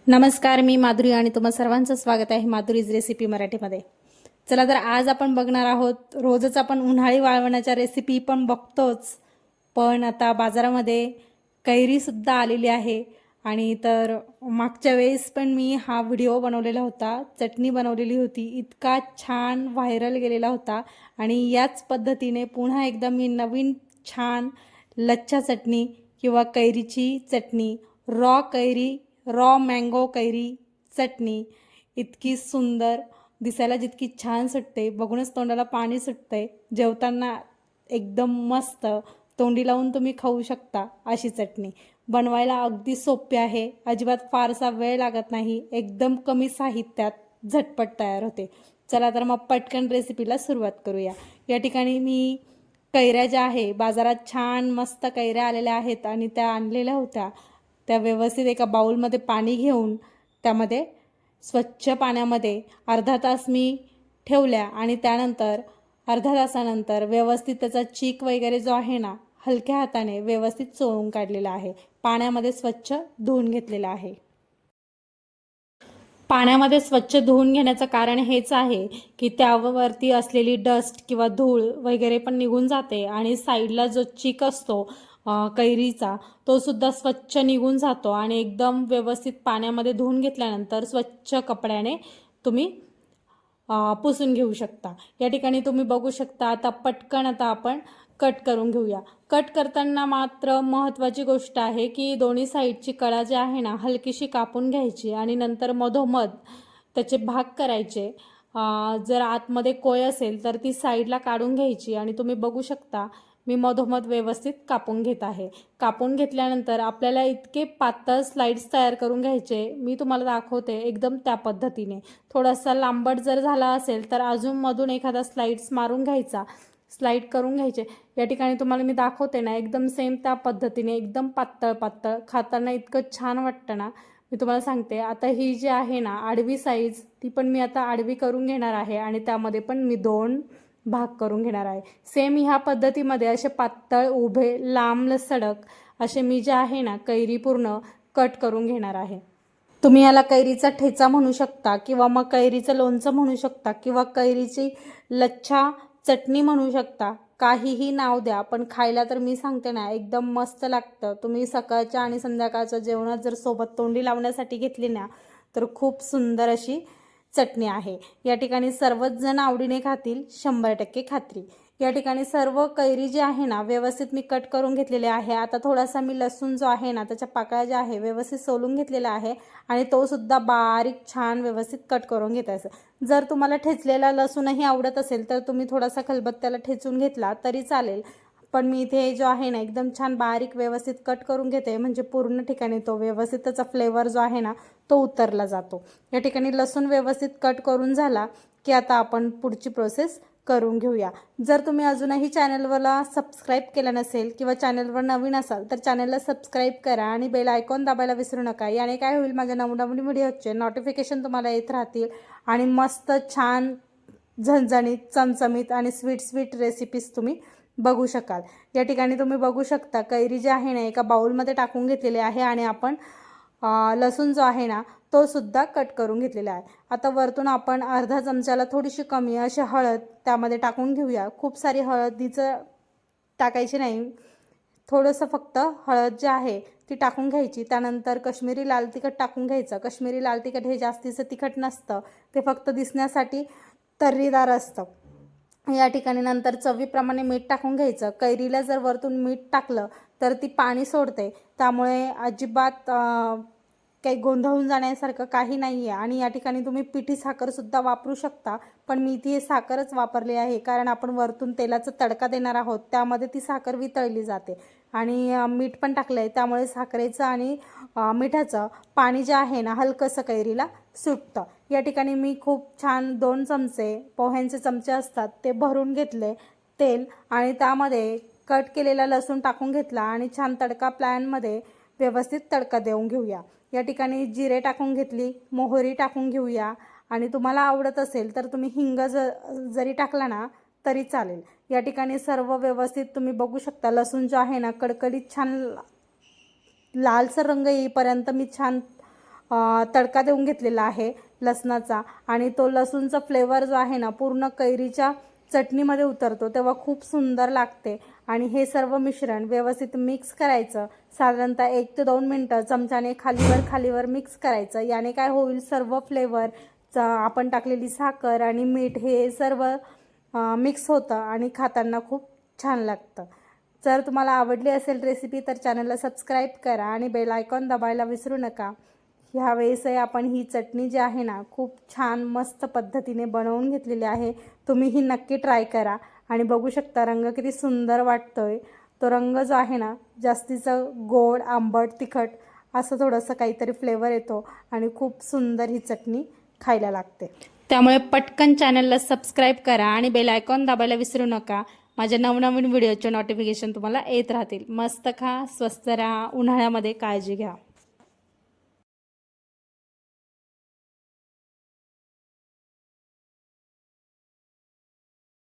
नमस्कार, मी माधुरी आणि तुम्हा सर्वांचं स्वागत आहे माधुरीज रेसिपी मराठीमध्ये. चला तर आज आपण बघणार आहोत. रोजच आपण उन्हाळी वाळवणाच्या रेसिपी पण बघतोच, पण आता बाजारामध्ये कैरीसुद्धा आलेली आहे. आणि तर मागच्या वेळेस पण मी हा व्हिडिओ बनवलेला होता, चटणी बनवलेली होती, इतका छान व्हायरल गेलेला होता. आणि याच पद्धतीने पुन्हा एकदा मी नवीन छान लच्छा चटणी किंवा कैरीची चटणी, रॉ मँगो कैरी चटणी, इतकी सुंदर दिसायला जितकी छान सुटते, बघूनच तोंडाला पाणी सुटते. जेवताना एकदम मस्त तोंडी लावून तुम्ही खाऊ शकता अशी चटणी. बनवायला अगदी सोपी आहे, अजिबात फारसा वेळ लागत नाही, एकदम कमी साहित्यात झटपट तयार होते. चला तर मग पटकन रेसिपीला सुरुवात करूया. या ठिकाणी मी कैऱ्या ज्या आहे, बाजारात छान मस्त कैऱ्या आलेल्या आहेत आणि त्या आणलेल्या होत्या. त्या व्यवस्थित एका बाउलमध्ये पाणी घेऊन त्यामध्ये स्वच्छ पाण्यामध्ये अर्धा तास मी ठेवल्या आणि त्यानंतर अर्धा तासानंतर व्यवस्थित त्याचा चीक वगैरे जो आहे ना, हलक्या हाताने व्यवस्थित चोळून काढलेला आहे. पाण्यामध्ये स्वच्छ धुवून घेतलेला आहे. पाण्यामध्ये स्वच्छ धुवून घेण्याचं कारण हेच आहे की त्यावरती असलेली डस्ट किंवा धूळ वगैरे पण निघून जाते आणि साईडला जो चीक असतो कैरीचा, तो सुद्धा स्वच्छ निघून जातो. आणि एकदम व्यवस्थित पाण्यामध्ये धुवून घेतल्यानंतर स्वच्छ कपड्याने तुम्ही पुसून घेऊ शकता. या ठिकाणी तुम्ही बघू शकता. आता पटकन आपण कट करून घेऊया. कट करताना मात्र महत्त्वाची गोष्ट आहे की दोन्ही साईडची कळा जी आहे ना, हलकीशी कापून घ्यायची आणि नंतर मधोमध त्याचे भाग करायचे. जर आतमध्ये कोय असेल तर ती साईडला काढून घ्यायची. आणि तुम्ही बघू शकता मी मधोमध व्यवस्थित कापून घेत आहे. कापून घेतल्यानंतर आपल्याला इतके पातळ स्लाइड्स तयार करून घ्यायचे, मी तुम्हाला दाखवते एकदम त्या पद्धतीने. थोडासा लांबट जर झाला असेल तर अजून मधून एखादा स्लाइड्स मारून घ्यायचा, स्लाइड करून घ्यायचे. या ठिकाणी तुम्हाला मी दाखवते ना, एकदम सेम त्या पद्धतीने एकदम पातळ पातळ, खाताना इतकं छान वाटतं ना, मी तुम्हाला सांगते. आता ही जी आहे ना आडवी साईज, ती पण मी आता आडवी करून घेणार आहे आणि त्यामध्ये पण मी 2 भाग करून घेणार आहे. सेम ह्या पद्धतीमध्ये असे पातळ, उभे, लांब सडक असे मी जे आहे ना कैरी पूर्ण कट करून घेणार आहे. तुम्ही याला कैरीचा ठेचा म्हणू शकता किंवा मग कैरीचं लोणचं म्हणू शकता किंवा कैरीची लच्छा चटणी म्हणू शकता. काहीही नाव द्या, पण खायला तर मी सांगते ना एकदम मस्त लागतं. तुम्ही सकाळच्या आणि संध्याकाळच्या जेवणात जर सोबत तोंडी लावण्यासाठी घेतली ना, तर खूप सुंदर अशी चटणी आहे. या ठिकाणी सर्वच जण आवडीने खातील, 100% खात्री. या ठिकाणी सर्व कैरी जी आहे ना व्यवस्थित मी कट करून घेतलेले आहे. आता थोडासा मी लसूण जो आहे ना त्याच्या पाकळ्या ज्या आहे व्यवस्थित सोलून घेतलेला आहे आणि तो सुद्धा बारीक छान व्यवस्थित कट करून घेतायचं. जर तुम्हाला ठेचलेला लसूणही आवडत असेल तर तुम्ही थोडासा खलबत्त्याला ठेचून घेतला तरी चालेल, पण मी इथे जो आहे ना एकदम छान बारीक व्यवस्थित कट करून घेते, म्हणजे पूर्ण ठिकाणी तो व्यवस्थित त्याचा फ्लेवर जो आहे ना तो उतरला जातो. या ठिकाणी लसूण व्यवस्थित कट करून झाला की आता आपण पुढची प्रोसेस करून घेऊया. जर तुम्ही अजूनही चॅनलवरला सबस्क्राईब केलं नसेल किंवा चॅनलवर नवीन असाल तर चॅनलला सबस्क्राईब करा आणि बेल आयकॉन दाबायला विसरू नका. याने काय होईल, माझ्या नवनवीन व्हिडिओचे नोटिफिकेशन तुम्हाला येत राहतील आणि मस्त छान झणझणीत, चमचमीत आणि स्वीट रेसिपीज तुम्ही बघू शकाल. या ठिकाणी तुम्ही बघू शकता कैरी जी आहे ना एका बाउलमध्ये टाकून घेतलेली आहे आणि आपण लसूण जो आहे ना तो सुद्धा कट करून घेतलेला आहे. आता वरतून आपण अर्धा चमच्याला थोडीशी कमी अशी हळद त्यामध्ये टाकून घेऊया. खूप सारी हळदीचं टाकायची नाही, थोडंसं फक्त हळद जी आहे ती टाकून घ्यायची. त्यानंतर कश्मीरी लाल तिखट टाकून घ्यायचं. कश्मीरी लाल तिखट हे जास्तीचं तिखट नसतं, ते फक्त दिसण्यासाठी तर्रीदार असतं. या ठिकाणी नंतर चवीप्रमाणे मीठ टाकून घ्यायचं. कैरीला जर वरतून मीठ टाकलं तर ती पाणी सोडते, त्यामुळे अजिबात काही गोंधळून जाण्यासारखं काही नाही आहे. आणि या ठिकाणी तुम्ही पिठी साखरसुद्धा वापरू शकता, पण मी इथे साखरच वापरली आहे कारण आपण वरतून तेलाचा तडका देणार आहोत, त्यामध्ये ती साखर वितळली जाते. आणि मीठ पण टाकलं आहे, त्यामुळे साखरेचं आणि मिठाचं पाणी जे आहे ना हलकंसं कैरीला सुटतं. या ठिकाणी मी खूप छान 2 चमचे, पोह्यांचे चमचे असतात ते भरून घेतले तेल आणि त्यामध्ये कट केलेला लसूण टाकून घेतला आणि छान तडका पॅनमध्ये व्यवस्थित तडका देऊन घेऊया. या ठिकाणी जिरे टाकून घेतली, मोहरी टाकून घेऊया आणि तुम्हाला आवडत असेल तर तुम्ही हिंग जरी टाकला ना तरी चालेल. या ठिकाणी सर्व व्यवस्थित तुम्ही बघू शकता. लसूण जो आहे ना कडकडीत छान लालसर रंग येईपर्यंत मी छान तडका देऊन घेतलेला आहे लसणाचा, आणि तो लसूणचा फ्लेवर जो आहे ना पूर्ण कैरीच्या चटणीमध्ये उतरतो तेव्हा खूप सुंदर लागते. आणि हे सर्व मिश्रण व्यवस्थित मिक्स करायचं. साधारणतः 1 ते 2 मिनटं चमच्याने खालीवर मिक्स करायचं. याने काय होईल, सर्व फ्लेवरचा आपण टाकलेली साखर आणि मीठ हे सर्व मिक्स होतं आणि खाताना खूप छान लागतं. जर तुम्हाला आवडली असेल रेसिपी तर चॅनलला सबस्क्राईब करा आणि बेल आयकॉन दाबायला विसरू नका. ह्यावेळेसही आपण ही चटणी जी आहे ना खूप छान मस्त पद्धतीने बनवून घेतलेली आहे. तुम्ही ही नक्की ट्राय करा. आणि बघू शकता रंग किती सुंदर वाटतोय. तो रंग जो आहे ना जास्तीचं गोड, आंबट, तिखट असं थोडंसं काहीतरी फ्लेवर येतो आणि खूप सुंदर ही चटणी खायला लागते. त्यामुळे पटकन चॅनलला सबस्क्राईब करा आणि बेल आयकॉन दाबायला विसरू नका. माझ्या नवनवीन व्हिडिओचे नोटिफिकेशन तुम्हाला येत राहतील. मस्त खा, स्वस्त राहा, उन्हाळ्यामध्ये काळजी घ्या.